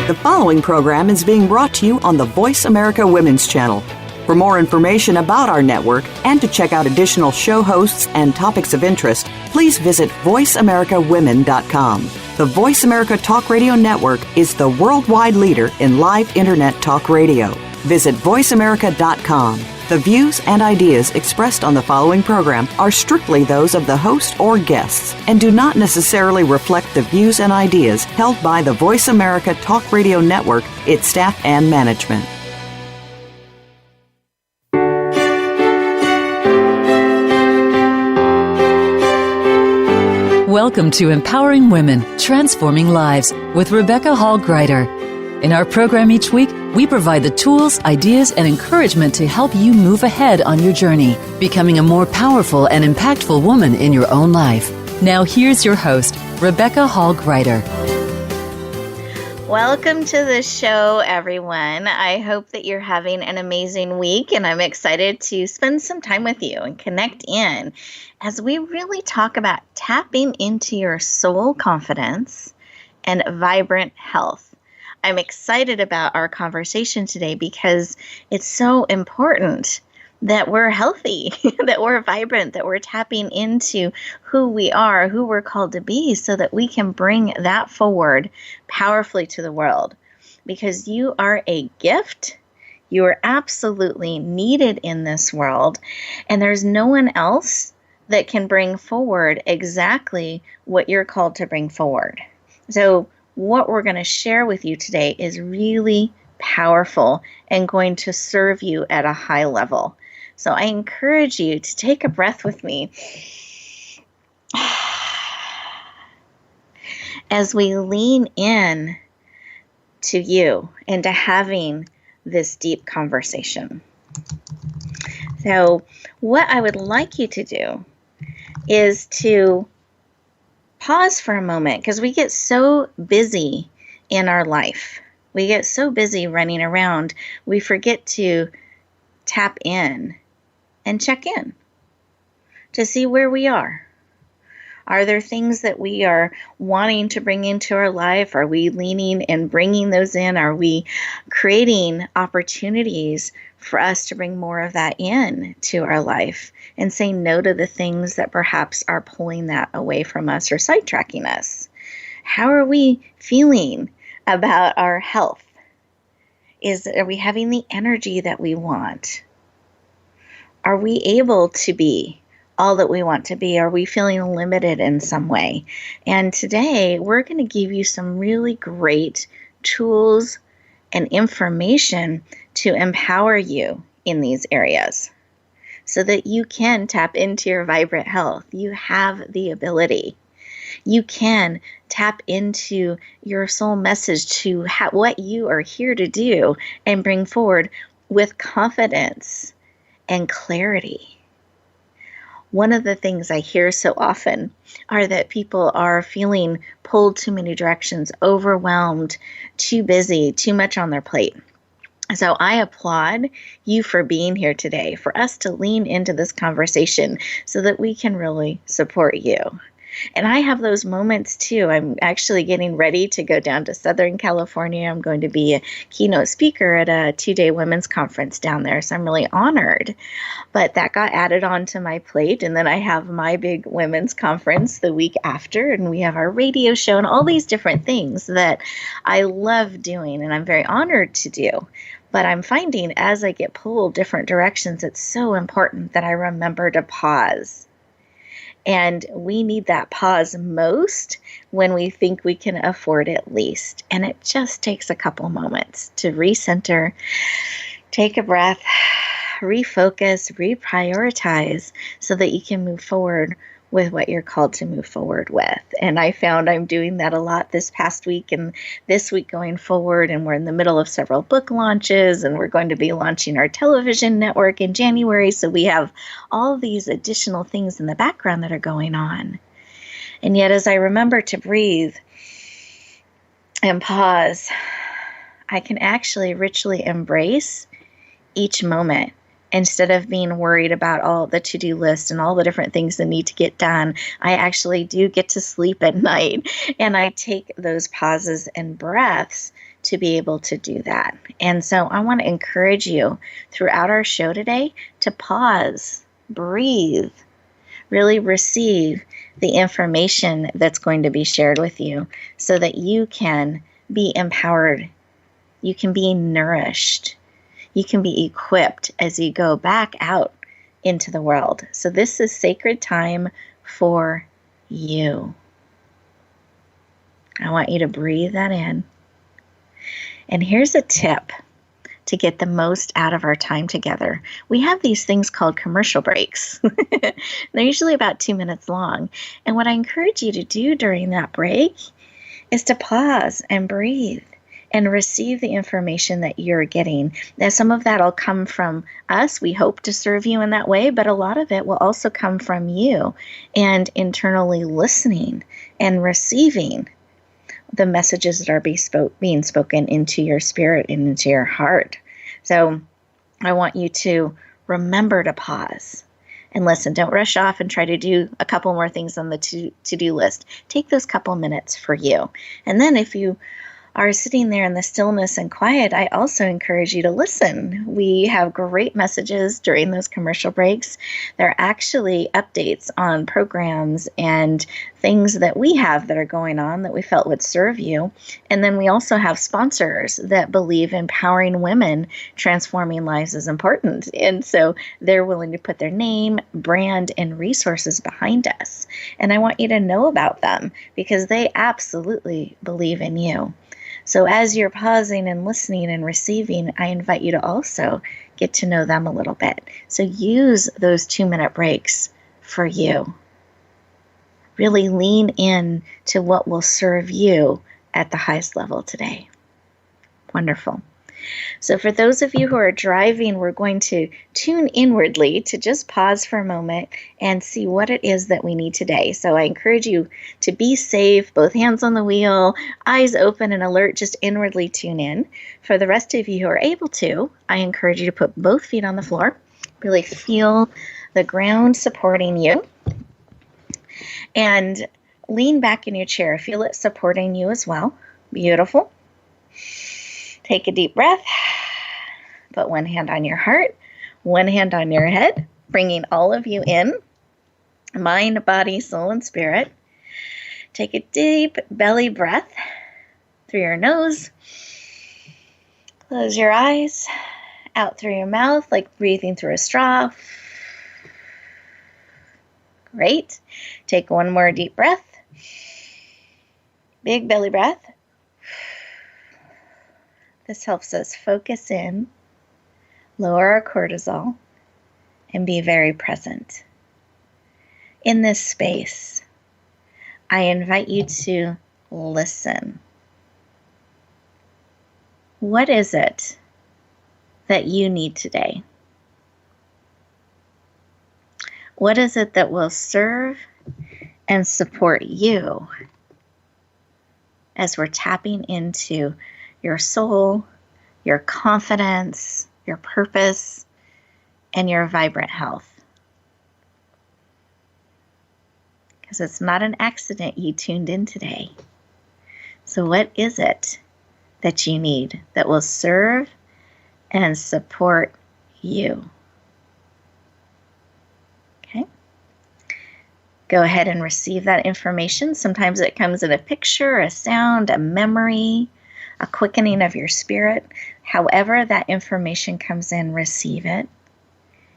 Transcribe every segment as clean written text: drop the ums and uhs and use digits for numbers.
The following program is being brought to you on the Voice America Women's Channel. For more information about our network and to check out additional show hosts and topics of interest, please visit voiceamericawomen.com. The Voice America Talk Radio Network is the worldwide leader in live Internet talk radio. Visit voiceamerica.com. The views and ideas expressed on the following program are strictly those of the host or guests and do not necessarily reflect the views and ideas held by the Voice America Talk Radio Network, its staff, and management. Welcome to Empowering Women, Transforming Lives with Rebecca Hall Gruyter. In our program each week, we provide the tools, ideas, and encouragement to help you move ahead on your journey, becoming a more powerful and impactful woman in your own life. Now here's your host, Rebecca Hall Gruyter. Welcome to the show, everyone. I hope that you're having an amazing week, and I'm excited to spend some time with you and connect in as we really talk about tapping into your soul confidence and vibrant health. I'm excited about our conversation today because it's so important that we're healthy, that we're vibrant, that we're tapping into who we are, who we're called to be, so that we can bring that forward powerfully to the world. Because you are a gift, you are absolutely needed in this world, and there's no one else that can bring forward exactly what you're called to bring forward. So what we're going to share with you today is really powerful and going to serve you at a high level. So I encourage you to take a breath with me as we lean in to you and to having this deep conversation. So what I would like you to do is to pause for a moment, because we get so busy in our life. We get so busy running around, we forget to tap in and check in to see where we are. Are there things that we are wanting to bring into our life? Are we leaning and bringing those in? Are we creating opportunities for us to bring more of that in to our life and say no to the things that perhaps are pulling that away from us or sidetracking us? How are we feeling about our health? Are we having the energy that we want? Are we able to be all that we want to be? Are we feeling limited in some way? And today we're going to give you some really great tools and information to empower you in these areas so that you can tap into your vibrant health. You have the ability. You can tap into your soul message to what you are here to do and bring forward with confidence and clarity. One of the things I hear so often are that people are feeling pulled too many directions, overwhelmed, too busy, too much on their plate. So I applaud you for being here today, for us to lean into this conversation so that we can really support you. And I have those moments too. I'm actually getting ready to go down to Southern California. I'm going to be a keynote speaker at a 2-day women's conference down there. So I'm really honored. But that got added onto my plate. And then I have my big women's conference the week after. And we have our radio show and all these different things that I love doing and I'm very honored to do. But I'm finding as I get pulled different directions, it's so important that I remember to pause. And we need that pause most when we think we can afford it least. And it just takes a couple moments to recenter, take a breath, refocus, reprioritize so that you can move forward with what you're called to move forward with. And I found I'm doing that a lot this past week and this week going forward. And we're in the middle of several book launches and we're going to be launching our television network in January. So we have all these additional things in the background that are going on. And yet as I remember to breathe and pause, I can actually richly embrace each moment Instead of being worried about all the to-do list and all the different things that need to get done, I actually do get to sleep at night. And I take those pauses and breaths to be able to do that. And so I want to encourage you throughout our show today to pause, breathe, really receive the information that's going to be shared with you so that you can be empowered, you can be nourished, you can be equipped as you go back out into the world. So this is sacred time for you. I want you to breathe that in. And here's a tip to get the most out of our time together. We have these things called commercial breaks. They're usually about 2 minutes long. And what I encourage you to do during that break is to pause and breathe and receive the information that you're getting. Now, some of that will come from us. We hope to serve you in that way, but a lot of it will also come from you and internally listening and receiving the messages that are being spoken into your spirit and into your heart. So I want you to remember to pause and listen. Don't rush off and try to do a couple more things on the to-do list. Take those couple minutes for you. And then if you are sitting there in the stillness and quiet, I also encourage you to listen. We have great messages during those commercial breaks. They're actually updates on programs and things that we have that are going on that we felt would serve you. And then we also have sponsors that believe empowering women, transforming lives is important. And so they're willing to put their name, brand, and resources behind us. And I want you to know about them because they absolutely believe in you. So as you're pausing and listening and receiving, I invite you to also get to know them a little bit. So use those 2-minute breaks for you. Really lean in to what will serve you at the highest level today. Wonderful. So for those of you who are driving, we're going to tune inwardly to just pause for a moment and see what it is that we need today. So I encourage you to be safe, both hands on the wheel, eyes open and alert, just inwardly tune in. For the rest of you who are able to, I encourage you to put both feet on the floor, really feel the ground supporting you, and lean back in your chair. Feel it supporting you as well. Beautiful. Take a deep breath. Put one hand on your heart, one hand on your head, bringing all of you in, mind, body, soul, and spirit. Take a deep belly breath through your nose. Close your eyes, out through your mouth, like breathing through a straw. Great. Take one more deep breath. Big belly breath. This helps us focus in, lower our cortisol, and be very present. In this space, I invite you to listen. What is it that you need today? What is it that will serve and support you as we're tapping into your soul, your confidence, your purpose, and your vibrant health? Because it's not an accident you tuned in today. So what is it that you need that will serve and support you? Okay. Go ahead and receive that information. Sometimes it comes in a picture, a sound, a memory, a quickening of your spirit. However that information comes in, receive it.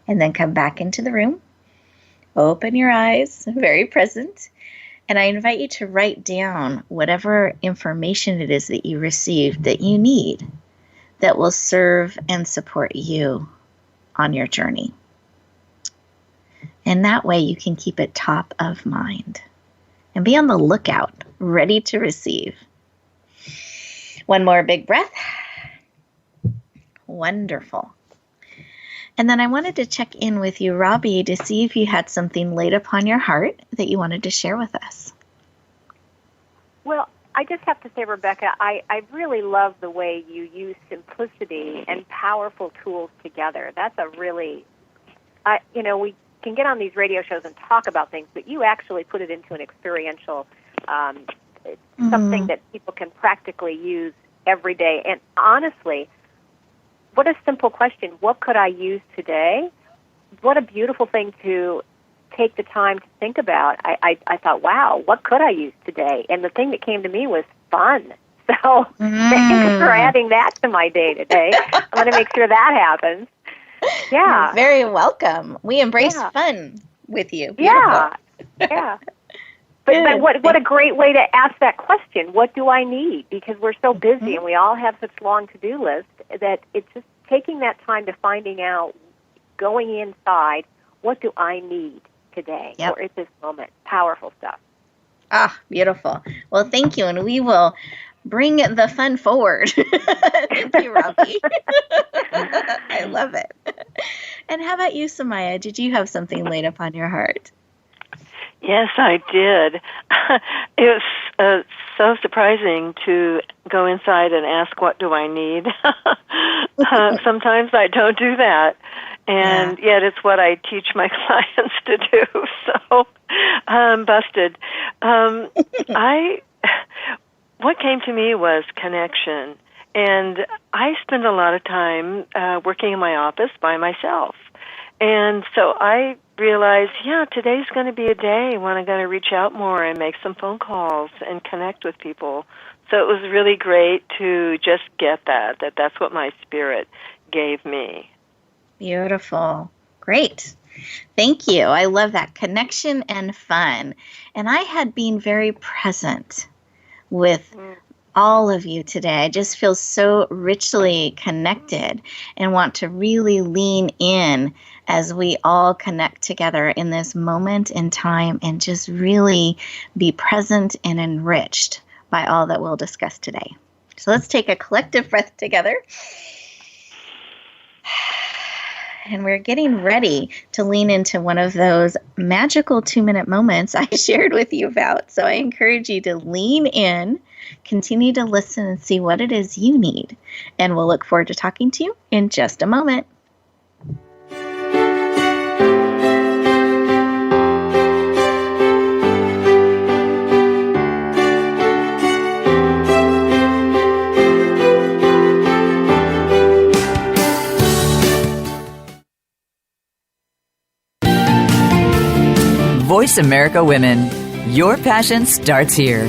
And then come back into the room. Open your eyes, very present. And I invite you to write down whatever information it is that you received that you need that will serve and support you on your journey. And that way you can keep it top of mind and be on the lookout, ready to receive. One more big breath. Wonderful. And then I wanted to check in with you, Robbie, to see if you had something laid upon your heart that you wanted to share with us. Well, I just have to say, Rebecca, I really love the way you use simplicity and powerful tools together. That's a really, we can get on these radio shows and talk about things, but you actually put it into an experiential, something that people can practically use every day. And honestly, what a simple question. What could I use today? What a beautiful thing to take the time to think about. I thought, wow, what could I use today? And the thing that came to me was fun. So thanks for adding that to my day today. I'm going to make sure that happens. Yeah. You're very welcome. We embrace fun with you. Beautiful. Yeah. But what a great way to ask that question. What do I need? Because we're so busy and we all have such long to-do lists that it's just taking that time to finding out, going inside, what do I need today or at this moment? Powerful stuff. Ah, beautiful. Well, thank you, and we will bring the fun forward. Thank you, Robbie. I love it. And how about you, Samaya? Did you have something laid upon your heart? Yes, I did. It was so surprising to go inside and ask, what do I need? Sometimes I don't do that. And yet it's what I teach my clients to do. So I'm busted. What came to me was connection. And I spend a lot of time working in my office by myself. And so I realized, today's going to be a day when I'm going to reach out more and make some phone calls and connect with people. So it was really great to just get that's what my spirit gave me. Beautiful. Great. Thank you. I love that. Connection and fun. And I had been very present with all of you today. I just feel so richly connected and want to really lean in as we all connect together in this moment in time and just really be present and enriched by all that we'll discuss today. So let's take a collective breath together. And we're getting ready to lean into one of those magical 2-minute moments I shared with you about. So I encourage you to lean in, continue to listen and see what it is you need. And we'll look forward to talking to you in just a moment. Voice America Women. Your passion starts here.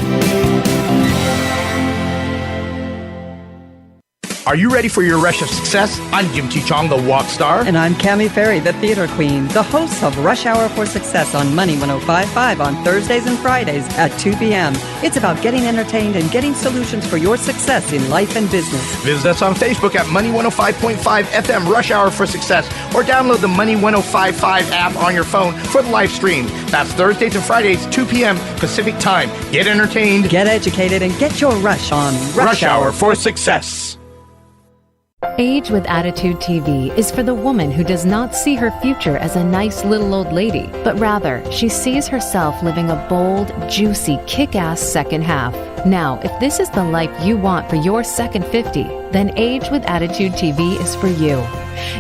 Are you ready for your rush of success? I'm Jim T. Chong, the walk star. And I'm Cammie Ferry, the theater queen, the host of Rush Hour for Success on Money 105.5 on Thursdays and Fridays at 2 p.m. It's about getting entertained and getting solutions for your success in life and business. Visit us on Facebook at Money 105.5 FM Rush Hour for Success, or download the Money 105.5 app on your phone for the live stream. That's Thursdays and Fridays, 2 p.m. Pacific Time. Get entertained, get educated, and get your rush on Rush Hour for Success. Age with Attitude TV is for the woman who does not see her future as a nice little old lady, but rather she sees herself living a bold, juicy, kick-ass second half. Now, if this is the life you want for your second 50, then Age with Attitude TV is for you.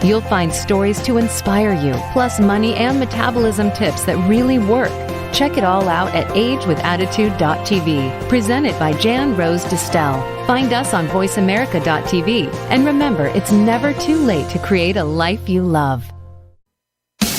You'll find stories to inspire you, plus money and metabolism tips that really work. Check it all out at agewithattitude.tv. Presented by Jan Rose Distel. Find us on voiceamerica.tv. And remember, it's never too late to create a life you love.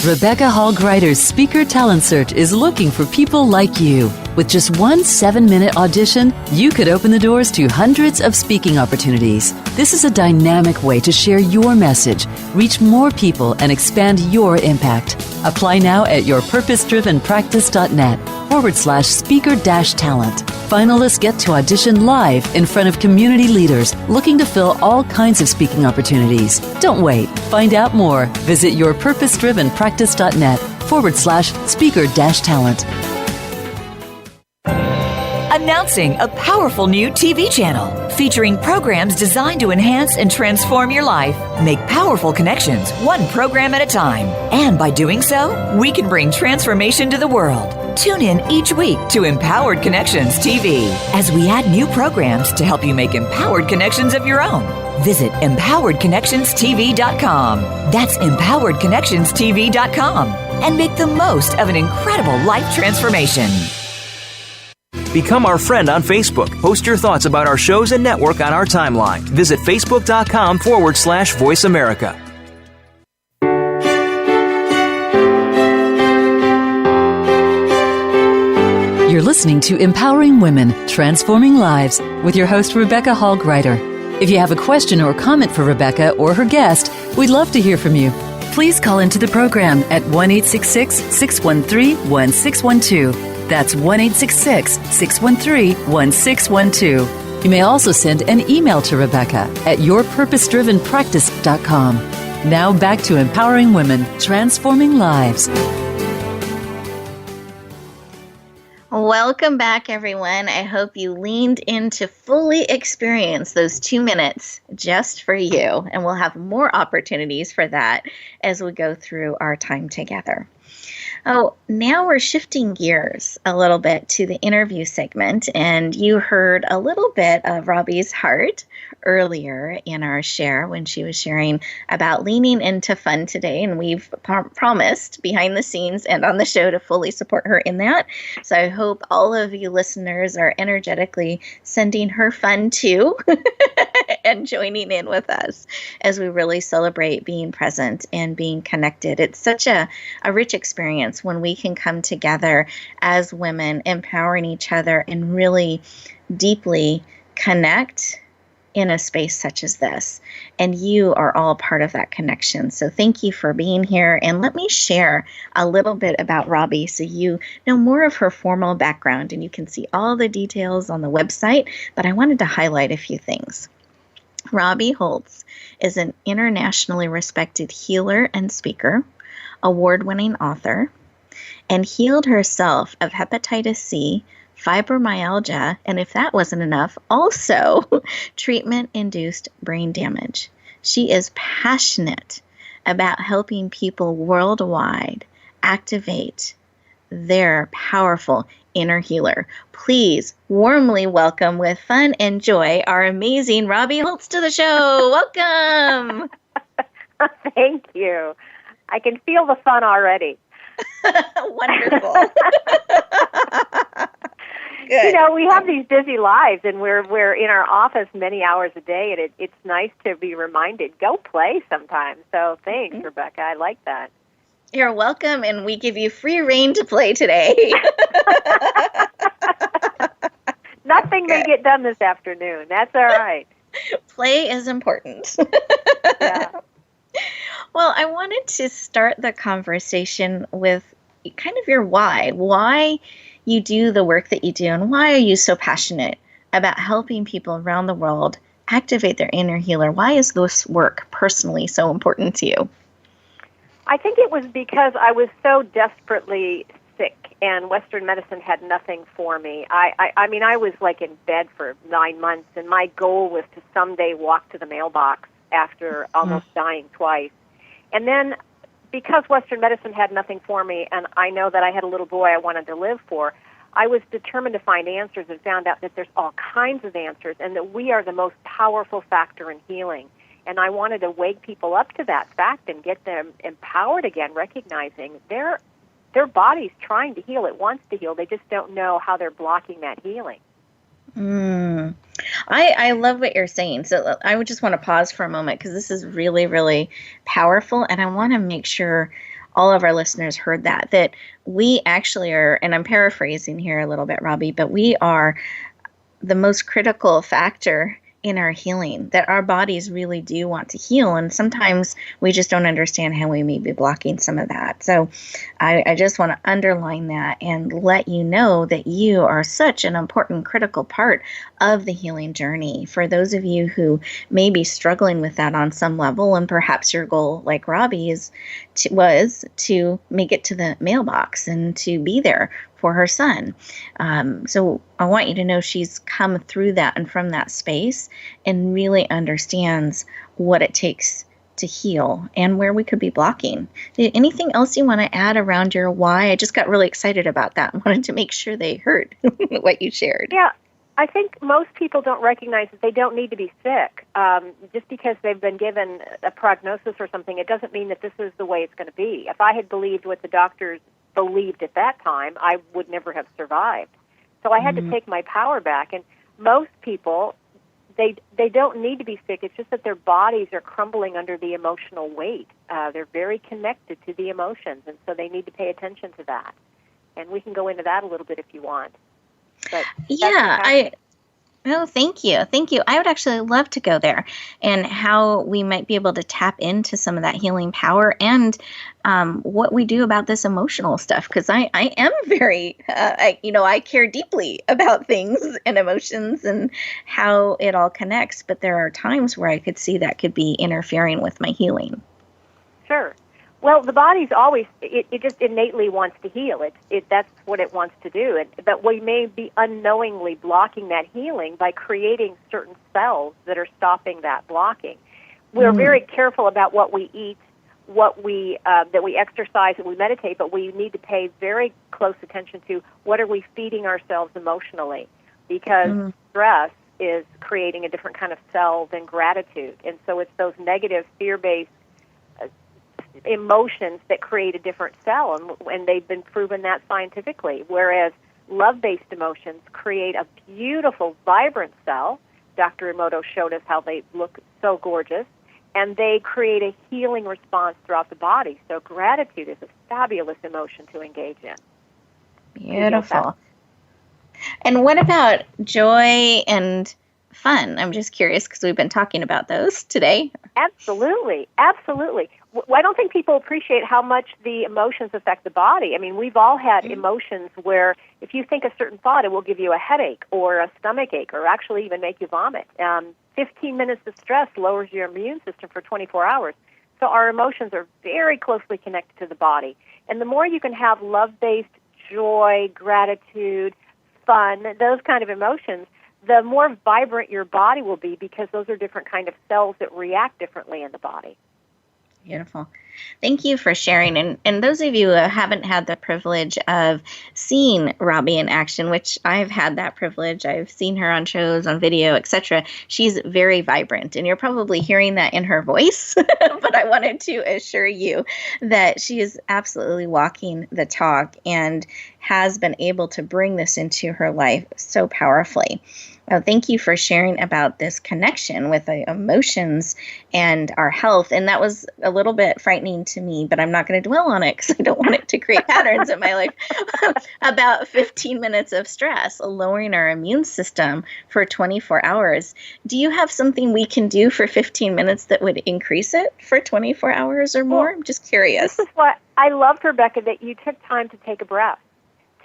Rebecca Hall Gruyter's Speaker Talent Search is looking for people like you. With just one 7-minute audition, you could open the doors to hundreds of speaking opportunities. This is a dynamic way to share your message, reach more people, and expand your impact. Apply now at yourpurposedrivenpractice.net/speaker-talent. Finalists get to audition live in front of community leaders looking to fill all kinds of speaking opportunities. Don't wait. Find out more. Visit yourpurposedrivenpractice.net/speaker-talent. Announcing a powerful new TV channel featuring programs designed to enhance and transform your life. Make powerful connections, one program at a time. And by doing so, we can bring transformation to the world. Tune in each week to Empowered Connections TV as we add new programs to help you make empowered connections of your own. Visit empoweredconnectionstv.com. That's empoweredconnectionstv.com. And make the most of an incredible life transformation. Become our friend on Facebook. Post your thoughts about our shows and network on our timeline. Visit facebook.com/Voice America. You're listening to Empowering Women, Transforming Lives with your host, Rebecca Hall Gruyter. If you have a question or comment for Rebecca or her guest, we'd love to hear from you. Please call into the program at 1-866-613-1612. That's 1-866-613-1612. You may also send an email to Rebecca at yourpurposedrivenpractice.com. Now back to Empowering Women, Transforming Lives. Welcome back, everyone. I hope you leaned in to fully experience those 2 minutes just for you. And we'll have more opportunities for that as we go through our time together. Oh, now we're shifting gears a little bit to the interview segment, and you heard a little bit of Robbie's heart earlier in our share when she was sharing about leaning into fun today, and we've promised behind the scenes and on the show to fully support her in that. So I hope all of you listeners are energetically sending her fun too and joining in with us as we really celebrate being present and being connected. It's such a rich experience when we can come together as women, empowering each other and really deeply connect in a space such as this. And you are all part of that connection. So thank you for being here. And let me share a little bit about Robbie so you know more of her formal background, and you can see all the details on the website. But I wanted to highlight a few things. Robbie Holtz is an internationally respected healer and speaker, award-winning author, and healed herself of hepatitis C, fibromyalgia, and if that wasn't enough, also treatment-induced brain damage. She is passionate about helping people worldwide activate their powerful inner healer. Please warmly welcome with fun and joy our amazing Robbie Holtz to the show. Welcome. Thank you. I can feel the fun already. Wonderful. Good. You know, we have these busy lives, and we're in our office many hours a day, and it's nice to be reminded, go play sometimes. So thanks, Rebecca. I like that. You're welcome, and we give you free rein to play today. Nothing may get done this afternoon. That's all right. Play is important. Yeah. Well, I wanted to start the conversation with kind of your why. Why you do the work that you do, and why are you so passionate about helping people around the world activate their inner healer? Why is this work personally so important to you? I think it was because I was so desperately sick, and Western medicine had nothing for me. I mean, I was like in bed for 9 months, and my goal was to someday walk to the mailbox after almost dying twice. And then because Western medicine had nothing for me, and I know that I had a little boy I wanted to live for, I was determined to find answers and found out that there's all kinds of answers and that we are the most powerful factor in healing. And I wanted to wake people up to that fact and get them empowered again, recognizing their body's trying to heal. It wants to heal. They just don't know how they're blocking that healing. I love what you're saying. So I would just want to pause for a moment because this is really, really powerful. And I want to make sure all of our listeners heard that we actually are, and I'm paraphrasing here a little bit, Robbie, but we are the most critical factor in our healing, that our bodies really do want to heal. And sometimes we just don't understand how we may be blocking some of that. So I just want to underline that and let you know that you are such an important, critical part of the healing journey. For those of you who may be struggling with that on some level, and perhaps your goal, like Robbie's, was to make it to the mailbox and to be there for her son. So I want you to know she's come through that and from that space and really understands what it takes to heal and where we could be blocking. Anything else you want to add around your why? I just got really excited about that and wanted to make sure they heard what you shared. Yeah, I think most people don't recognize that they don't need to be sick. Just because they've been given a prognosis or something, it doesn't mean that this is the way it's going to be. If I had believed what the doctors believed at that time, I would never have survived. So I had to take my power back. And most people, they don't need to be sick. It's just that their bodies are crumbling under the emotional weight. They're very connected to the emotions, and so they need to pay attention to that. And we can go into that a little bit if you want. But thank you. Thank you. I would actually love to go there and how we might be able to tap into some of that healing power and what we do about this emotional stuff. Because I am very, I care deeply about things and emotions and how it all connects. But there are times where I could see that could be interfering with my healing. Sure. Well, the body's always, it just innately wants to heal. That's what it wants to do. But we may be unknowingly blocking that healing by creating certain cells that are stopping that blocking. We're very careful about what we eat, that we exercise, and we meditate, but we need to pay very close attention to what are we feeding ourselves emotionally, because stress is creating a different kind of cell than gratitude. And so it's those negative, fear-based emotions that create a different cell, and they've been proven that scientifically, whereas love-based emotions create a beautiful, vibrant cell. Dr. Emoto showed us how they look so gorgeous, and they create a healing response throughout the body. So gratitude is a fabulous emotion to engage in. Beautiful. And what about joy and fun? I'm just curious because we've been talking about those today. Absolutely. Absolutely. I don't think people appreciate how much the emotions affect the body. I mean, we've all had emotions where if you think a certain thought, it will give you a headache or a stomach ache or actually even make you vomit. 15 minutes of stress lowers your immune system for 24 hours. So our emotions are very closely connected to the body. And the more you can have love-based joy, gratitude, fun, those kind of emotions, the more vibrant your body will be because those are different kind of cells that react differently in the body. Beautiful. Thank you for sharing. And those of you who haven't had the privilege of seeing Robbie in action, which I've had that privilege, I've seen her on shows, on video, etc. She's very vibrant, and you're probably hearing that in her voice. But I wanted to assure you that she is absolutely walking the talk and has been able to bring this into her life so powerfully. Thank you for sharing about this connection with the emotions and our health. And that was a little bit frightening to me, but I'm not going to dwell on it because I don't want it to create patterns in my life. About 15 minutes of stress, lowering our immune system for 24 hours. Do you have something we can do for 15 minutes that would increase it for 24 hours or more? I'm just curious. This is what I loved, Rebecca, that you took time to take a breath,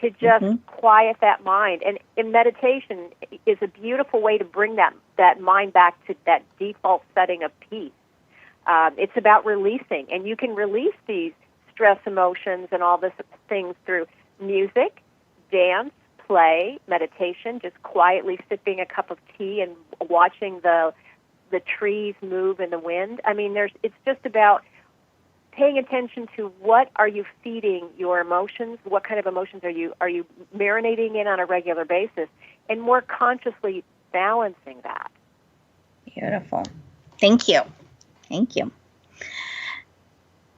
to just quiet that mind. And in meditation is a beautiful way to bring that mind back to that default setting of peace. It's about releasing, and you can release these stress emotions and all these things through music, dance, play, meditation, just quietly sipping a cup of tea and watching the trees move in the wind. I mean, it's just about paying attention to what are you feeding your emotions, what kind of emotions are you marinating in on a regular basis, and more consciously balancing that. Beautiful. Thank you. Thank you.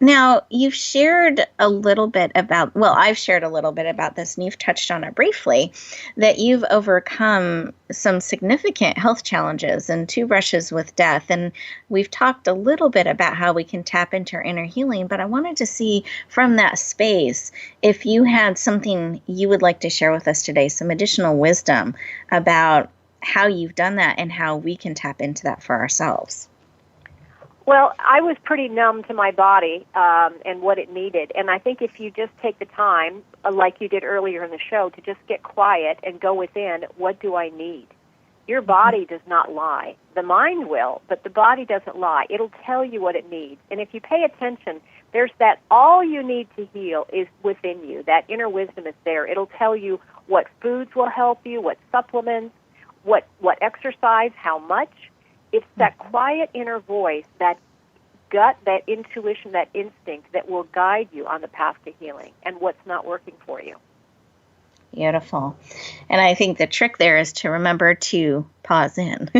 Now, you've shared a little bit about, I've shared a little bit about this, and you've touched on it briefly, that you've overcome some significant health challenges and 2 brushes with death. And we've talked a little bit about how we can tap into our inner healing, but I wanted to see from that space if you had something you would like to share with us today, some additional wisdom about how you've done that and how we can tap into that for ourselves. Well, I was pretty numb to my body and what it needed. And I think if you just take the time, like you did earlier in the show, to just get quiet and go within, what do I need? Your body does not lie. The mind will, but the body doesn't lie. It'll tell you what it needs. And if you pay attention, there's that all you need to heal is within you. That inner wisdom is there. It'll tell you what foods will help you, what supplements, what exercise, how much. It's that quiet inner voice that gut, that intuition, that instinct that will guide you on the path to healing and what's not working for you. Beautiful. And I think the trick there is to remember to pause in,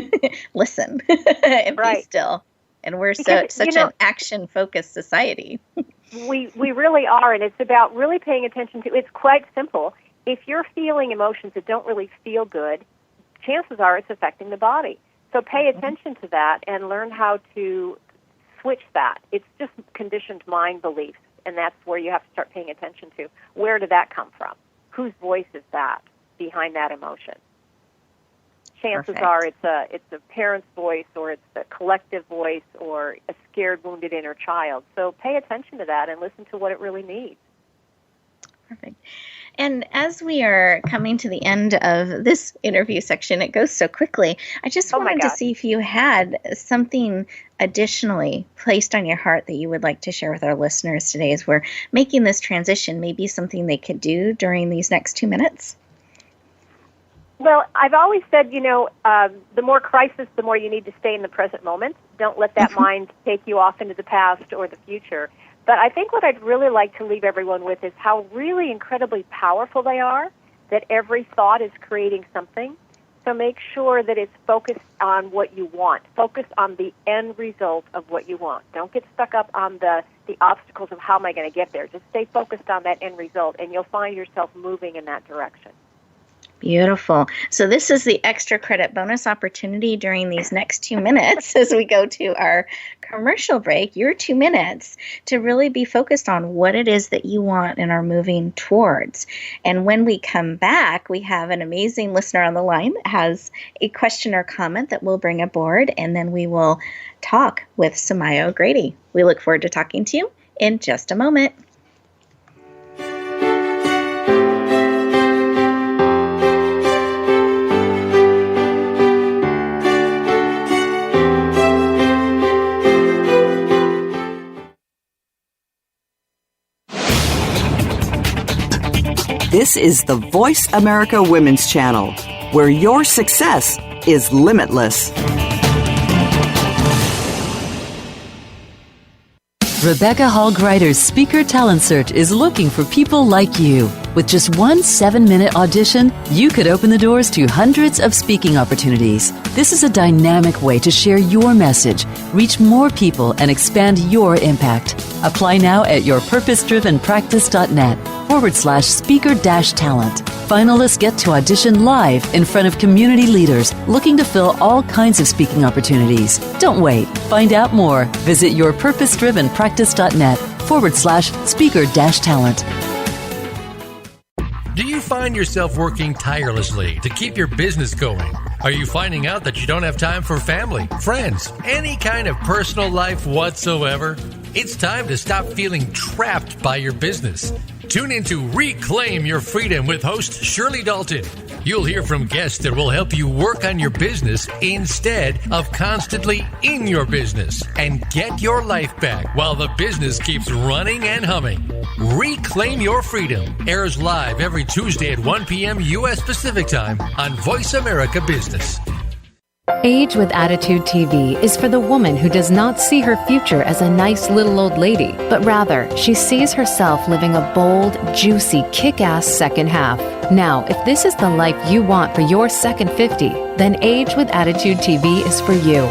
listen, and be still. And we're such an action-focused society. we really are, and it's about really paying attention to, it's quite simple. If you're feeling emotions that don't really feel good, chances are it's affecting the body. So pay attention to that and learn how to switch that. It's just conditioned mind beliefs, and that's where you have to start paying attention to. Where did that come from? Whose voice is that behind that emotion? Chances are it's a parent's voice, or it's a collective voice, or a scared, wounded inner child. So pay attention to that and listen to what it really needs. Perfect. And as we are coming to the end of this interview section, it goes so quickly. I just wanted to see if you had something additionally placed on your heart that you would like to share with our listeners today as we're making this transition, maybe something they could do during these next 2 minutes. Well, I've always said, the more crisis, the more you need to stay in the present moment. Don't let that mind take you off into the past or the future. But I think what I'd really like to leave everyone with is how really incredibly powerful they are, that every thought is creating something. So make sure that it's focused on what you want. Focus on the end result of what you want. Don't get stuck up on the obstacles of how am I going to get there. Just stay focused on that end result, and you'll find yourself moving in that direction. Beautiful. So this is the extra credit bonus opportunity during these next 2 minutes as we go to our commercial break, your 2 minutes to really be focused on what it is that you want and are moving towards. And when we come back, we have an amazing listener on the line that has a question or comment that we'll bring aboard, and then we will talk with Samaya O'Grady. We look forward to talking to you in just a moment. This is the Voice America Women's Channel, where your success is limitless. Rebecca Hall Gruyter's Speaker Talent Search is looking for people like you. With just one 7-minute audition, you could open the doors to hundreds of speaking opportunities. This is a dynamic way to share your message, reach more people, and expand your impact. Apply now at yourpurposedrivenpractice.net/speaker-talent. Finalists get to audition live in front of community leaders looking to fill all kinds of speaking opportunities. Don't wait. Find out more. Visit yourpurposedrivenpractice.net/speaker-talent. Do you find yourself working tirelessly to keep your business going? Are you finding out that you don't have time for family, friends, any kind of personal life whatsoever? It's time to stop feeling trapped by your business. Tune in to Reclaim Your Freedom with host Shirley Dalton. You'll hear from guests that will help you work on your business instead of constantly in your business and get your life back while the business keeps running and humming. Reclaim Your Freedom airs live every Tuesday at 1 p.m. U.S. Pacific Time on Voice America Business. Age with Attitude TV is for the woman who does not see her future as a nice little old lady, but rather she sees herself living a bold, juicy, kick-ass second half. Now, if this is the life you want for your second 50, then Age with Attitude TV is for you.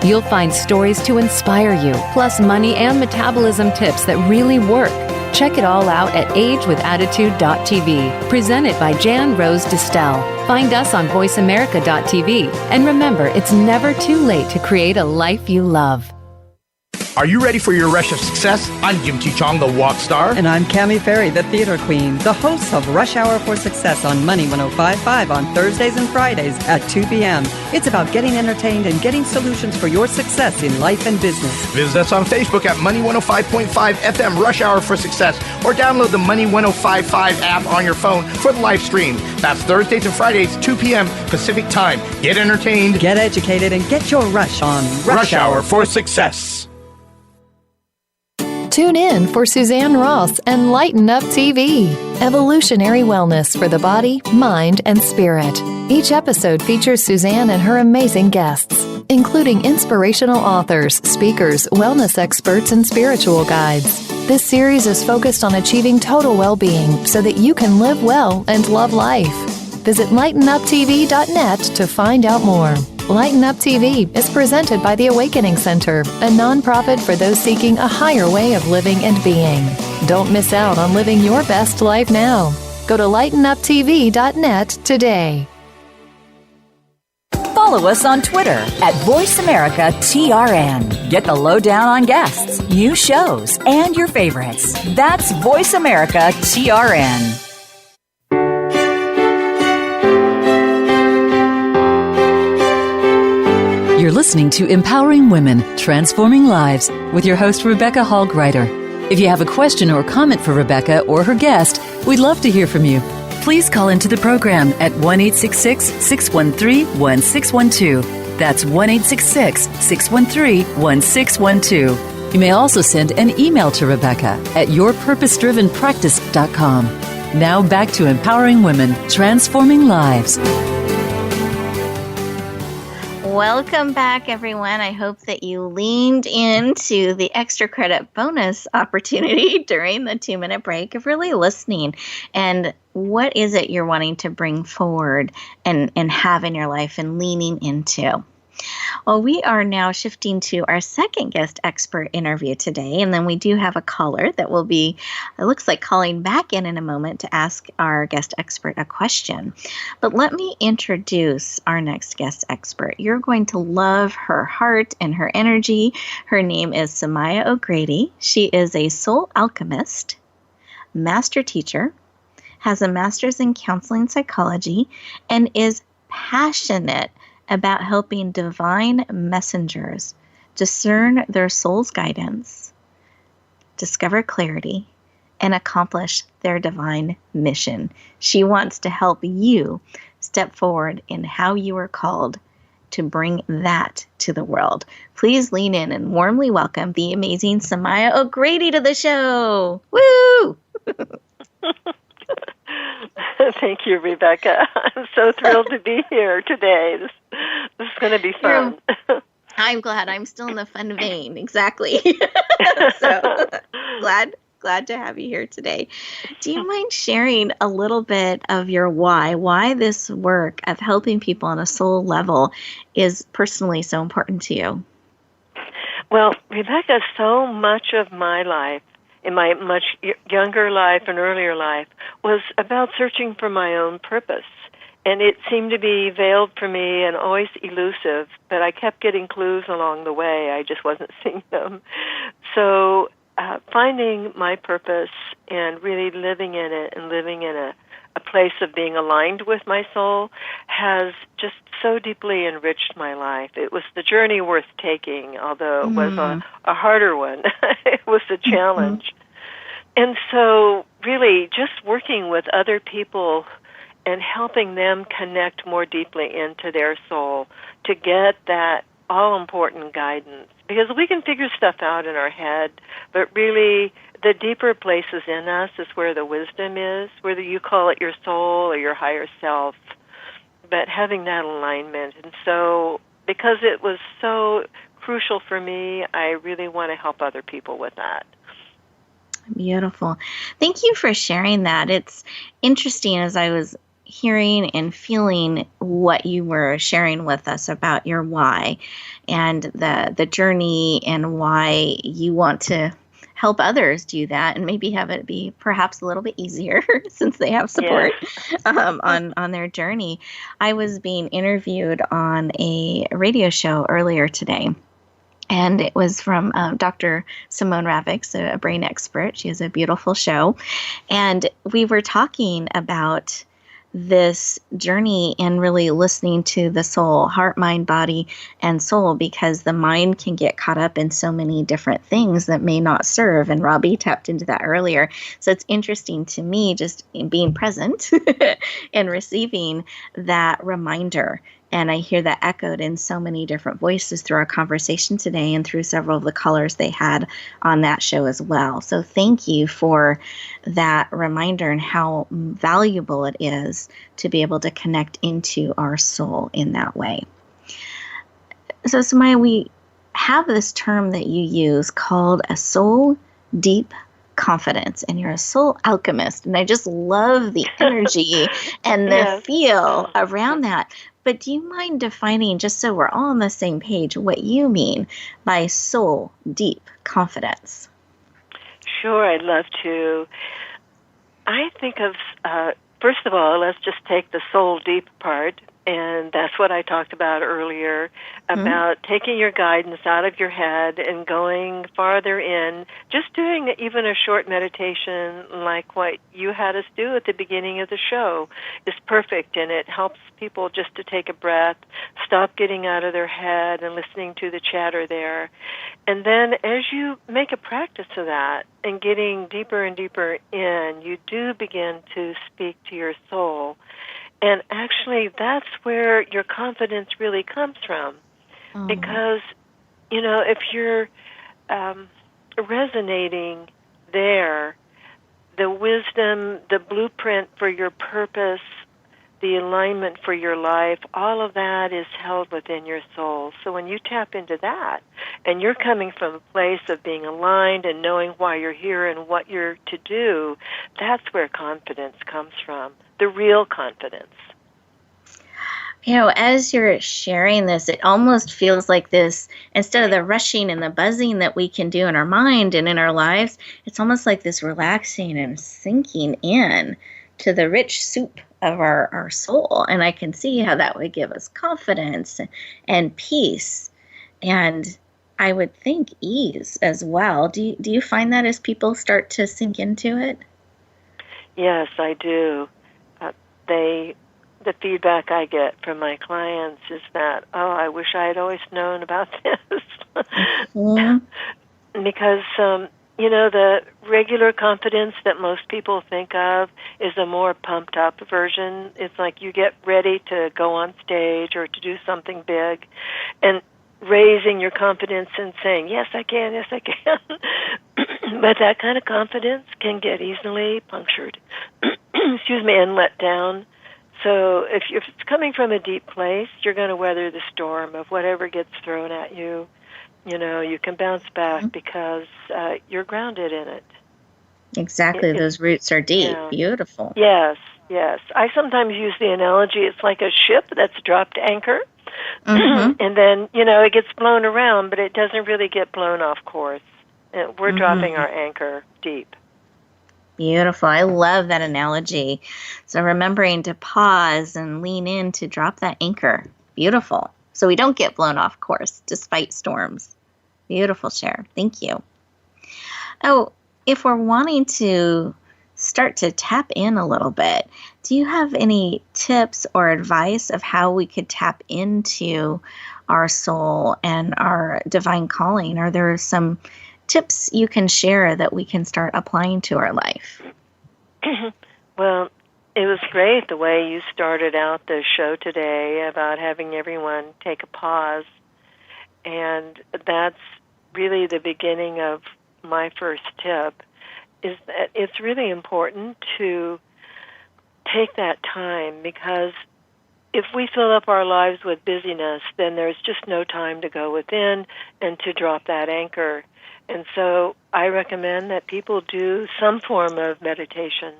You'll find stories to inspire you, plus money and metabolism tips that really work. Check it all out at agewithattitude.tv, presented by Jan Rose Distel. Find us on voiceamerica.tv. And remember, it's never too late to create a life you love. Are you ready for your rush of success? I'm Jim T. Chong, the walk star. And I'm Cammie Ferry, the theater queen, the host of Rush Hour for Success on Money 105.5 on Thursdays and Fridays at 2 p.m. It's about getting entertained and getting solutions for your success in life and business. Visit us on Facebook at Money 105.5 FM Rush Hour for Success, or download the Money 105.5 app on your phone for the live stream. That's Thursdays and Fridays, 2 p.m. Pacific Time. Get entertained, get educated, and get your rush on Rush Hour for Success. Tune in for Suzanne Ross and Lighten Up TV, evolutionary wellness for the body, mind, and spirit. Each episode features Suzanne and her amazing guests. including inspirational authors, speakers, wellness experts, and spiritual guides. This series is focused on achieving total well-being so that you can live well and love life. Visit lightenuptv.net to find out more. Lighten Up TV is presented by the Awakening Center, a nonprofit for those seeking a higher way of living and being. Don't miss out on living your best life now. Go to lightenuptv.net today. Follow us on Twitter at VoiceAmericaTRN. Get the lowdown on guests, new shows, and your favorites. That's VoiceAmericaTRN. You're listening to Empowering Women, Transforming Lives with your host, Rebecca Hall Gruyter. If you have a question or comment for Rebecca or her guest, we'd love to hear from you. Please call into the program at 1-866-613-1612. That's 1-866-613-1612. You may also send an email to Rebecca at yourpurposedrivenpractice.com. Now back to Empowering Women, Transforming Lives. Welcome back, everyone. I hope that you leaned into the extra credit bonus opportunity during the 2-minute break of really listening. And what is it you're wanting to bring forward and have in your life and leaning into? Well, we are now shifting to our second guest expert interview today, and then we do have a caller that will be, it looks like, calling back in a moment to ask our guest expert a question. But let me introduce our next guest expert. You're going to love her heart and her energy. Her name is Samaya O'Grady. She is a soul alchemist, master teacher, has a master's in counseling psychology, and is passionate about helping divine messengers discern their soul's guidance, discover clarity, and accomplish their divine mission. She wants to help you step forward in how you are called to bring that to the world. Please lean in and warmly welcome the amazing Samaya O'Grady to the show. Woo! Thank you, Rebecca. I'm so thrilled to be here today. This is going to be fun. I'm glad. I'm still in the fun vein. Exactly. So glad to have you here today. Do you mind sharing a little bit of your why this work of helping people on a soul level is personally so important to you? Well, Rebecca, so much of my life, in my much younger life and earlier life, was about searching for my own purpose. And it seemed to be veiled for me and always elusive, but I kept getting clues along the way. I just wasn't seeing them. So finding my purpose and really living in it and living in a place of being aligned with my soul has just so deeply enriched my life. It was the journey worth taking, although it was a harder one. It was a challenge. And so really just working with other people and helping them connect more deeply into their soul to get that all-important guidance. Because we can figure stuff out in our head, but really the deeper places in us is where the wisdom is, whether you call it your soul or your higher self, but having that alignment. And so because it was so crucial for me, I really want to help other people with that. Beautiful. Thank you for sharing that. It's interesting as I was hearing and feeling what you were sharing with us about your why and the journey and why you want to help others do that and maybe have it be perhaps a little bit easier since they have support on their journey. I was being interviewed on a radio show earlier today. And it was from Dr. Simone Ravix, a brain expert. She has a beautiful show. And we were talking about this journey and really listening to the soul, heart, mind, body, and soul, because the mind can get caught up in so many different things that may not serve. And Robbie tapped into that earlier. So it's interesting to me just in being present and receiving that reminder. And I hear that echoed in so many different voices through our conversation today and through several of the callers they had on that show as well. So thank you for that reminder and how valuable it is to be able to connect into our soul in that way. So, Sumaya, we have this term that you use called a soul deep confidence, and you're a soul alchemist, and I just love the energy and the Yes. feel around that. But do you mind defining, just so we're all on the same page, what you mean by soul deep confidence? Sure, I'd love to. I think of, first of all, let's just take the soul deep part, and that's what I talked about earlier, about taking your guidance out of your head and going farther in, just doing even a short meditation like what you had us do at the beginning of the show is perfect, and it helps people just to take a breath, stop getting out of their head and listening to the chatter there. And then as you make a practice of that and getting deeper and deeper in, you do begin to speak to your soul. And actually, that's where your confidence really comes from. Because, you know, if you're resonating there, the wisdom, the blueprint for your purpose, the alignment for your life, all of that is held within your soul. So when you tap into that, and you're coming from a place of being aligned and knowing why you're here and what you're to do, that's where confidence comes from, the real confidence. You know, as you're sharing this, it almost feels like this, instead of the rushing and the buzzing that we can do in our mind and in our lives, it's almost like this relaxing and sinking in to the rich soup of our soul. And I can see how that would give us confidence and peace. And I would think ease as well. Do you find that as people start to sink into it? Yes, I do. The feedback I get from my clients is that, oh, I wish I had always known about this. Because, you know, the regular confidence that most people think of is a more pumped up version. It's like you get ready to go on stage or to do something big and raising your confidence and saying, yes, I can, yes, I can. But that kind of confidence can get easily punctured, and let down. So if it's coming from a deep place, you're going to weather the storm of whatever gets thrown at you. You know, you can bounce back because you're grounded in it. Exactly. Those roots are deep. Yeah. Beautiful. Yes, yes. I sometimes use the analogy, it's like a ship that's dropped anchor. And then, you know, it gets blown around, but it doesn't really get blown off course. We're dropping our anchor deep. Beautiful. I love that analogy. So remembering to pause and lean in to drop that anchor. Beautiful. So we don't get blown off course despite storms. Beautiful share. Thank you. Oh, if we're wanting to start to tap in a little bit, do you have any tips or advice of how we could tap into our soul and our divine calling? Are there some tips you can share that we can start applying to our life? Well, it was great the way you started out the show today about having everyone take a pause. And that's really the beginning of my first tip, is that it's really important to take that time, because if we fill up our lives with busyness, then there's just no time to go within and to drop that anchor. And so I recommend that people do some form of meditation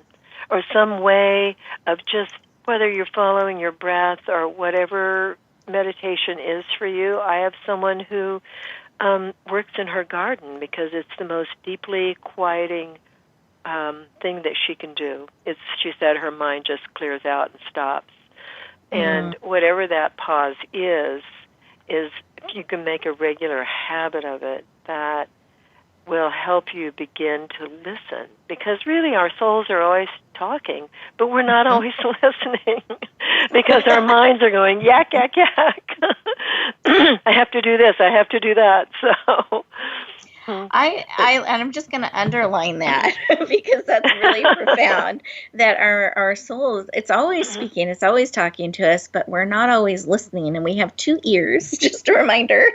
or some way of just, whether you're following your breath or whatever meditation is for you. I have someone who works in her garden because it's the most deeply quieting thing that she can do. She said her mind just clears out and stops. And whatever that pause is if you can make a regular habit of it, that will help you begin to listen. Because really our souls are always talking, but we're not always listening because our minds are going, yak, yak, yak. I have to do this, I have to do that. So I'm just going to underline that because that's really profound, that our souls, it's always speaking, it's always talking to us, but we're not always listening, and we have 2 ears, just a reminder.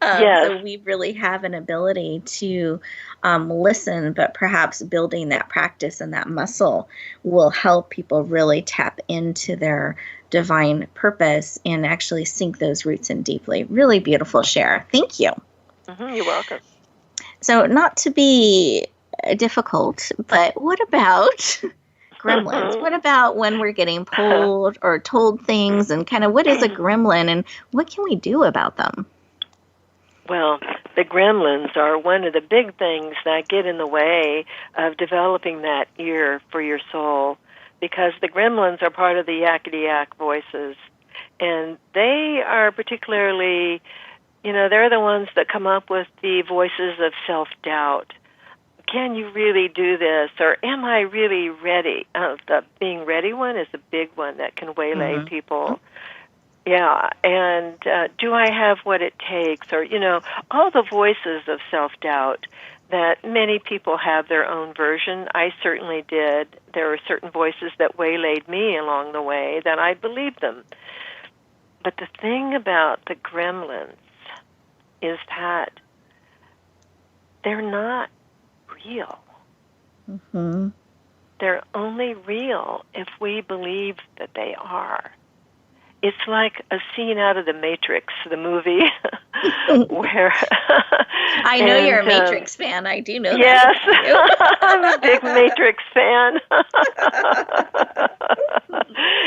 So we really have an ability to listen, but perhaps building that practice and that muscle will help people really tap into their divine purpose and actually sink those roots in deeply. Really beautiful share. Thank you. You're welcome. So, not to be difficult, but what about gremlins? What about when we're getting pulled or told things, and kind of what is a gremlin and what can we do about them? Well, the gremlins are one of the big things that get in the way of developing that ear for your soul, because the gremlins are part of the yakety-yak voices, and they are particularly, they're the ones that come up with the voices of self-doubt. Can you really do this? Or am I really ready? The being ready one is a big one that can waylay people. Yeah, and do I have what it takes? Or, all the voices of self-doubt that many people have their own version. I certainly did. There were certain voices that waylaid me along the way that I believed them. But the thing about the gremlins is that they're not real. They're only real if we believe that they are. It's like a scene out of The Matrix, the movie, where... I know you're a Matrix fan. I do know that. Yes, I'm a big Matrix fan.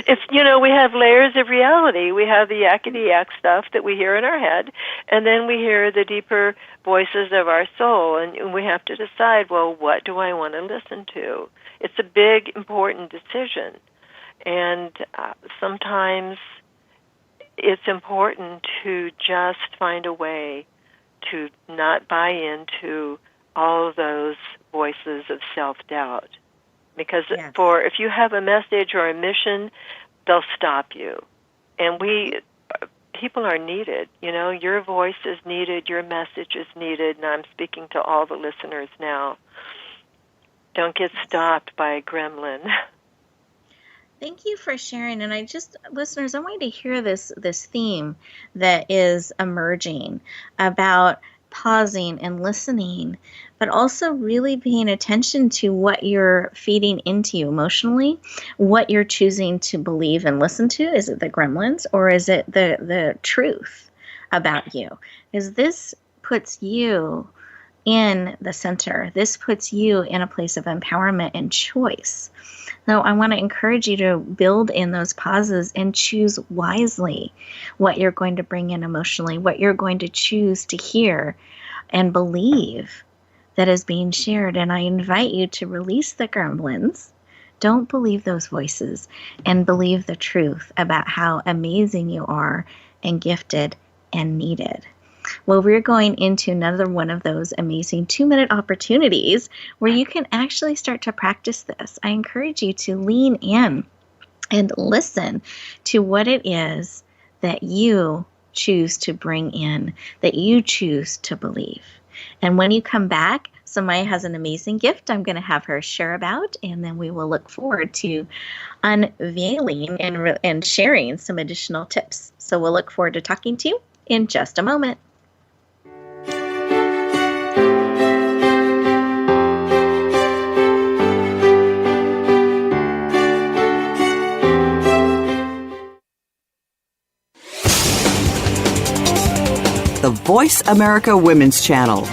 It's, we have layers of reality. We have the yakety-yak stuff that we hear in our head, and then we hear the deeper voices of our soul, and we have to decide, well, what do I want to listen to? It's a big, important decision, and sometimes it's important to just find a way to not buy into all of those voices of self-doubt. Because if you have a message or a mission, they'll stop you. And people are needed. Your voice is needed, your message is needed, and I'm speaking to all the listeners now. Don't get stopped by a gremlin. Thank you for sharing. And listeners, I want you to hear this theme that is emerging about pausing and listening, but also really paying attention to what you're feeding into you emotionally, what you're choosing to believe and listen to. Is it the gremlins, or is it the truth about you? Because this puts you in the center. This puts you in a place of empowerment and choice. So I want to encourage you to build in those pauses and choose wisely what you're going to bring in emotionally, what you're going to choose to hear and believe that is being shared. And I invite you to release the gremlins. Don't believe those voices, and believe the truth about how amazing you are and gifted and needed. Well, we're going into another one of those amazing 2-minute opportunities where you can actually start to practice this. I encourage you to lean in and listen to what it is that you choose to bring in, that you choose to believe. And when you come back, Samaya has an amazing gift I'm going to have her share about, and then we will look forward to unveiling and sharing some additional tips. So we'll look forward to talking to you in just a moment. The Voice America Women's Channel.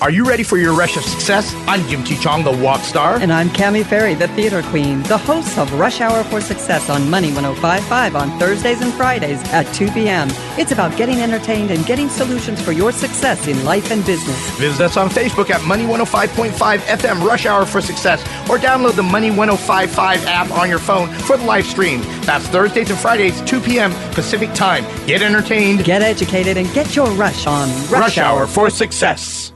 Are you ready for your rush of success? I'm Jim T. Chong, the walk star. And I'm Cammie Ferry, the theater queen, the host of Rush Hour for Success on Money 105.5 on Thursdays and Fridays at 2 p.m. It's about getting entertained and getting solutions for your success in life and business. Visit us on Facebook at Money 105.5 FM Rush Hour for Success, or download the Money 105.5 app on your phone for the live stream. That's Thursdays and Fridays, 2 p.m. Pacific Time. Get entertained, get educated, and get your rush on Rush Hour for Success.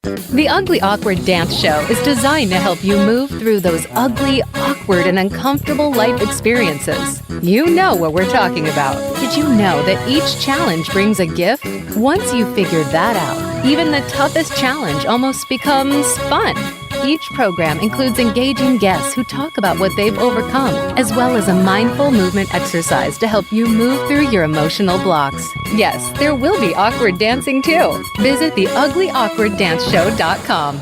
The Ugly Awkward Dance Show is designed to help you move through those ugly, awkward, and uncomfortable life experiences. You know what we're talking about. Did you know that each challenge brings a gift? Once you figure that out, even the toughest challenge almost becomes fun. Each program includes engaging guests who talk about what they've overcome, as well as a mindful movement exercise to help you move through your emotional blocks. Yes, there will be awkward dancing too. Visit theuglyawkwarddanceshow.com.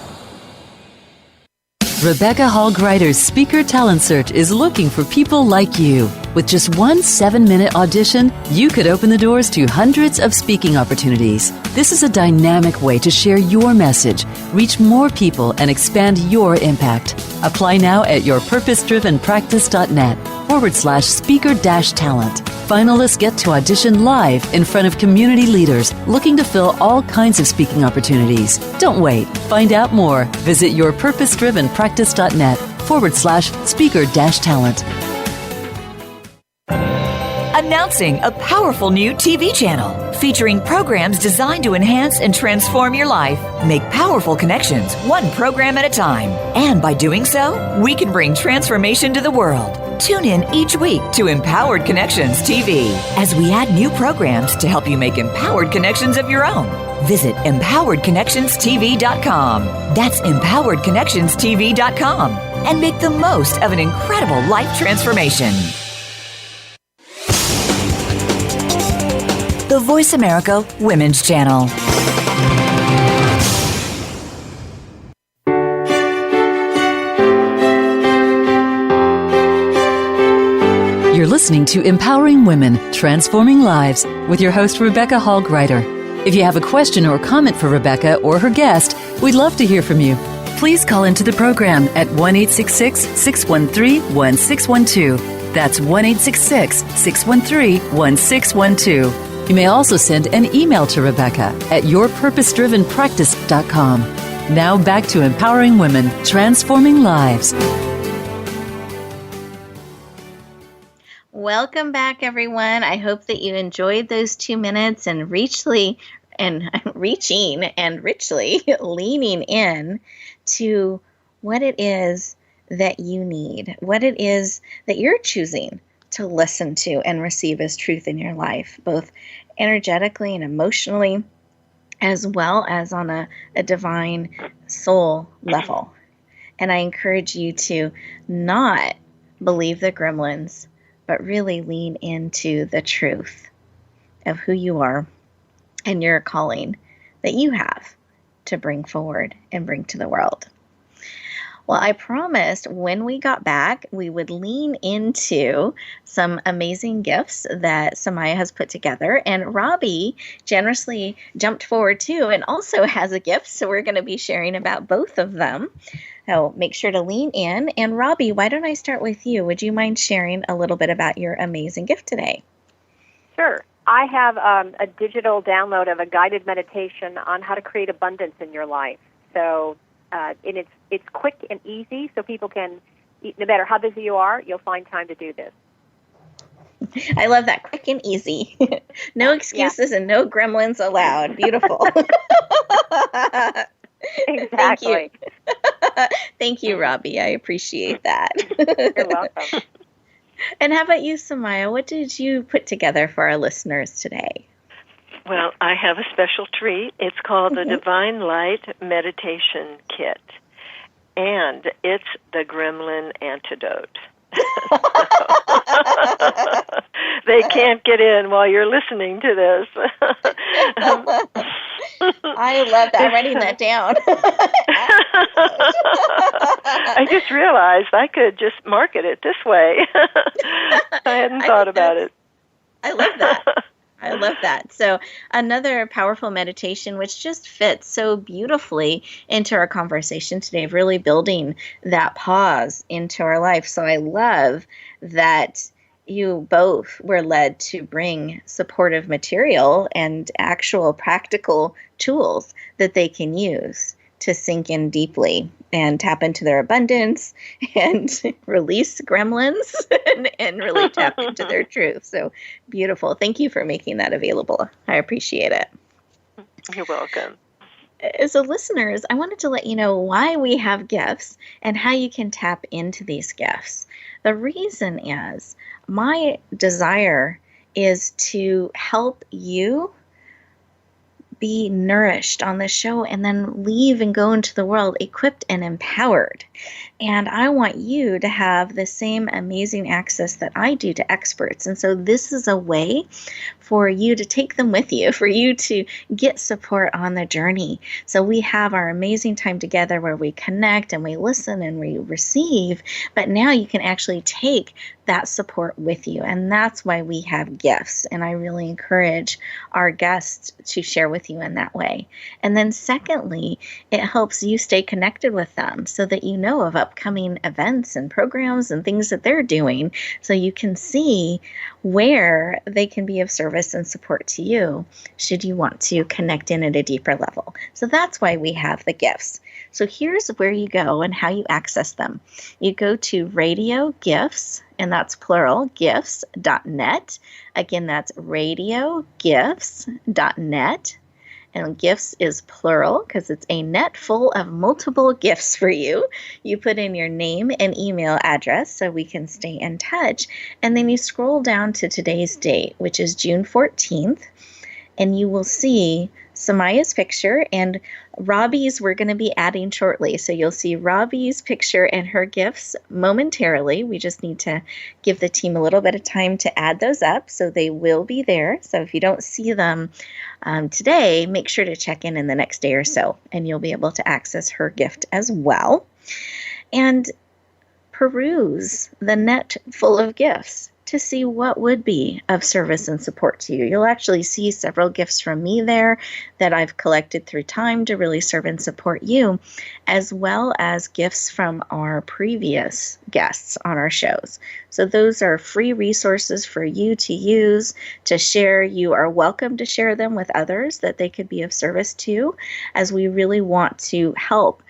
Rebecca Hall Gruyter's Speaker Talent Search is looking for people like you. With just one 7-minute audition, you could open the doors to hundreds of speaking opportunities. This is a dynamic way to share your message, reach more people, and expand your impact. Apply now at yourpurposedrivenpractice.net/speaker-talent. Finalists get to audition live in front of community leaders looking to fill all kinds of speaking opportunities. Don't wait. Find out more. Visit yourpurposedrivenpractice.net/speaker-talent. Announcing a powerful new TV channel featuring programs designed to enhance and transform your life. Make powerful connections, one program at a time. And by doing so, we can bring transformation to the world. Tune in each week to Empowered Connections TV as we add new programs to help you make empowered connections of your own. Visit empoweredconnectionstv.com. That's empoweredconnectionstv.com. And make the most of an incredible life transformation. The Voice America Women's Channel. You're listening to Empowering Women, Transforming Lives with your host, Rebecca Hall Gruyter. If you have a question or comment for Rebecca or her guest, we'd love to hear from you. Please call into the program at 1-866-613-1612. That's 1-866-613-1612. You may also send an email to Rebecca at yourpurposedrivenpractice.com. Now back to Empowering Women, Transforming Lives. Welcome back, everyone. I hope that you enjoyed those 2 minutes and reaching and richly leaning in to what it is that you need, what it is that you're choosing to listen to and receive as truth in your life, both energetically and emotionally, as well as on a divine soul level. And I encourage you to not believe the gremlins, but really lean into the truth of who you are and your calling that you have to bring forward and bring to the world. Well, I promised when we got back, we would lean into some amazing gifts that Samaya has put together. And Robbie generously jumped forward too and also has a gift. So we're going to be sharing about both of them. So make sure to lean in. And Robbie, why don't I start with you? Would you mind sharing a little bit about your amazing gift today? Sure. I have a digital download of a guided meditation on how to create abundance in your life. So and it's quick and easy, so people can, no matter how busy you are, you'll find time to do this. I love that, quick and easy. No excuses and no gremlins allowed. Beautiful. Exactly. Thank you. Thank you, Robbie. I appreciate that. You're welcome. And how about you, Samaya? What did you put together for our listeners today? Well, I have a special treat. It's called the Divine Light Meditation Kit, and it's the Gremlin Antidote. They can't get in while you're listening to this. I love that. I'm writing that down. I just realized I could just market it this way. I hadn't thought about it. I love that. I love that. So another powerful meditation, which just fits so beautifully into our conversation today, of really building that pause into our life. So I love that you both were led to bring supportive material and actual practical tools that they can use to sink in deeply and tap into their abundance and release gremlins and really tap into their truth. So beautiful. Thank you for making that available. I appreciate it. You're welcome. So listeners, I wanted to let you know why we have gifts and how you can tap into these gifts. The reason is my desire is to help you be nourished on this show and then leave and go into the world equipped and empowered. And I want you to have the same amazing access that I do to experts. And so this is a way for you to take them with you, for you to get support on the journey. So we have our amazing time together where we connect and we listen and we receive, but now you can actually take that support with you. And that's why we have gifts. And I really encourage our guests to share with you in that way. And then secondly, it helps you stay connected with them so that you know of upcoming events and programs and things that they're doing, so you can see where they can be of service and support to you should you want to connect in at a deeper level. So that's why we have the gifts. So here's where you go and how you access them. You go to Radio Gifts, and that's plural, gifts.net. Again, that's radiogifts.net. And gifts is plural because it's a net full of multiple gifts for you. You put in your name and email address so we can stay in touch. And then you scroll down to today's date, which is June 14th. And you will see Samaya's picture, and Robbie's we're going to be adding shortly. So you'll see Robbie's picture and her gifts momentarily. We just need to give the team a little bit of time to add those up, so they will be there. So if you don't see them today, make sure to check in the next day or so, and you'll be able to access her gift as well. And peruse the net full of gifts to see what would be of service and support to you. You'll actually see several gifts from me there that I've collected through time to really serve and support you, as well as gifts from our previous guests on our shows. So those are free resources for you to use, to share. You are welcome to share them with others that they could be of service to, as we really want to help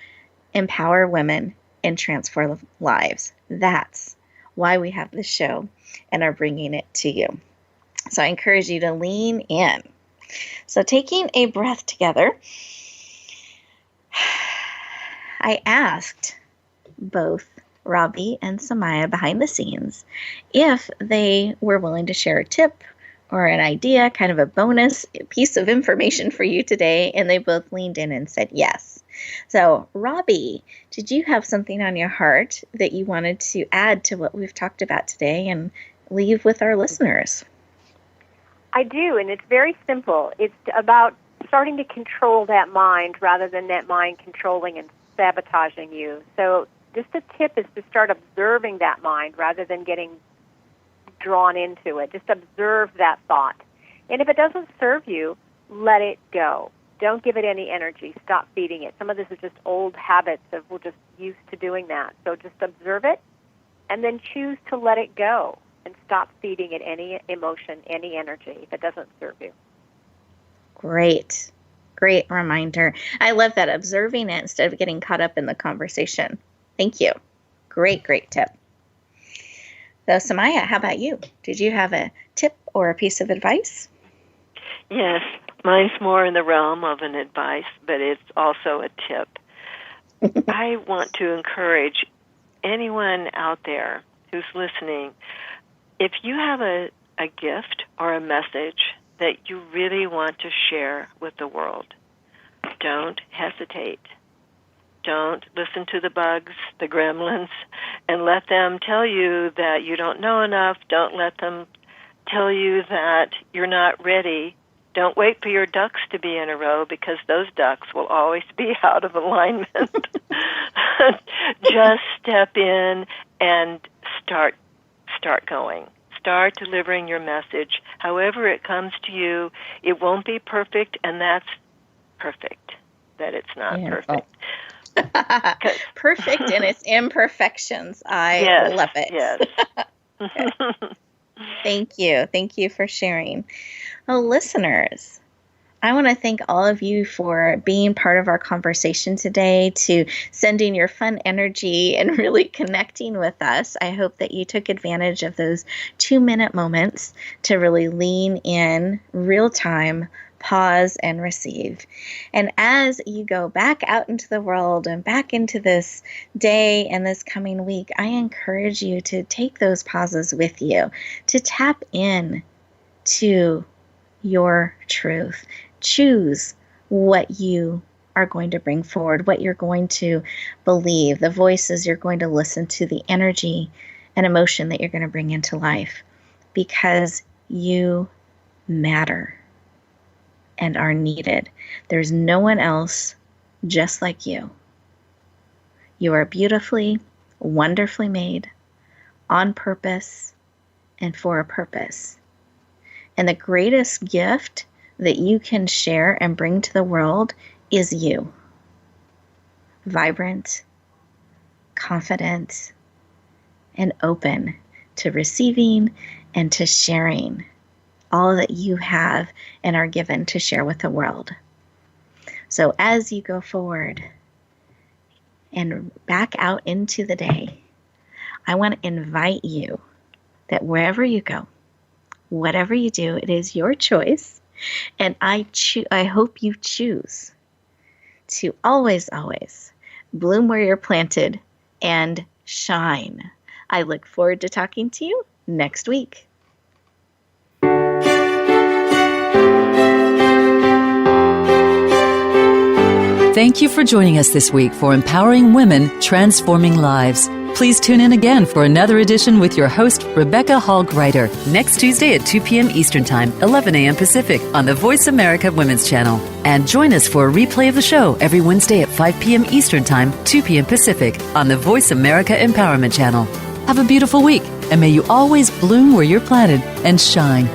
empower women and transform lives. That's why we have this show and are bringing it to you. So I encourage you to lean in. So taking a breath together, I asked both Robbie and Samaya behind the scenes if they were willing to share a tip or an idea, kind of a bonus piece of information for you today, and they both leaned in and said yes. So, Robbie, did you have something on your heart that you wanted to add to what we've talked about today and leave with our listeners? I do, and it's very simple. It's about starting to control that mind rather than that mind controlling and sabotaging you. So just a tip is to start observing that mind rather than getting drawn into it. Just observe that thought. And if it doesn't serve you, let it go. Don't give it any energy. Stop feeding it. Some of this is just old habits of we're just used to doing that. So just observe it and then choose to let it go and stop feeding it any emotion, any energy if it doesn't serve you. Great. Great reminder. I love that, observing it instead of getting caught up in the conversation. Thank you. Great, great tip. So, Samaya, how about you? Did you have a tip or a piece of advice? Yes, mine's more in the realm of an advice, but it's also a tip. I want to encourage anyone out there who's listening, if you have a gift or a message that you really want to share with the world, don't hesitate. Don't listen to the bugs, the gremlins, and let them tell you that you don't know enough. Don't let them tell you that you're not ready. Don't wait for your ducks to be in a row, because those ducks will always be out of alignment. Just step in and start going. Start delivering your message. However it comes to you, it won't be perfect, and that's perfect, that it's not perfect. Perfect in its imperfections. I love it. Yes. Thank you. Thank you for sharing. Well, listeners, I want to thank all of you for being part of our conversation today, to sending your fun energy and really connecting with us. I hope that you took advantage of those 2-minute moments to really lean in real time, pause and receive. And as you go back out into the world and back into this day and this coming week, I encourage you to take those pauses with you, to tap in to your truth. Choose what you are going to bring forward, what you're going to believe, the voices you're going to listen to, the energy and emotion that you're going to bring into life, because you matter and are needed. There's no one else just like you. You are beautifully, wonderfully made, on purpose, and for a purpose. And the greatest gift that you can share and bring to the world is you. Vibrant, confident, and open to receiving and to sharing all that you have and are given to share with the world. So as you go forward and back out into the day, I want to invite you that wherever you go, whatever you do, it is your choice. And I hope you choose to always, always bloom where you're planted and shine. I look forward to talking to you next week. Thank you for joining us this week for Empowering Women, Transforming Lives. Please tune in again for another edition with your host, Rebecca Hall Gruyter, next Tuesday at 2 p.m. Eastern Time, 11 a.m. Pacific on the Voice America Women's Channel. And join us for a replay of the show every Wednesday at 5 p.m. Eastern Time, 2 p.m. Pacific on the Voice America Empowerment Channel. Have a beautiful week, and may you always bloom where you're planted and shine.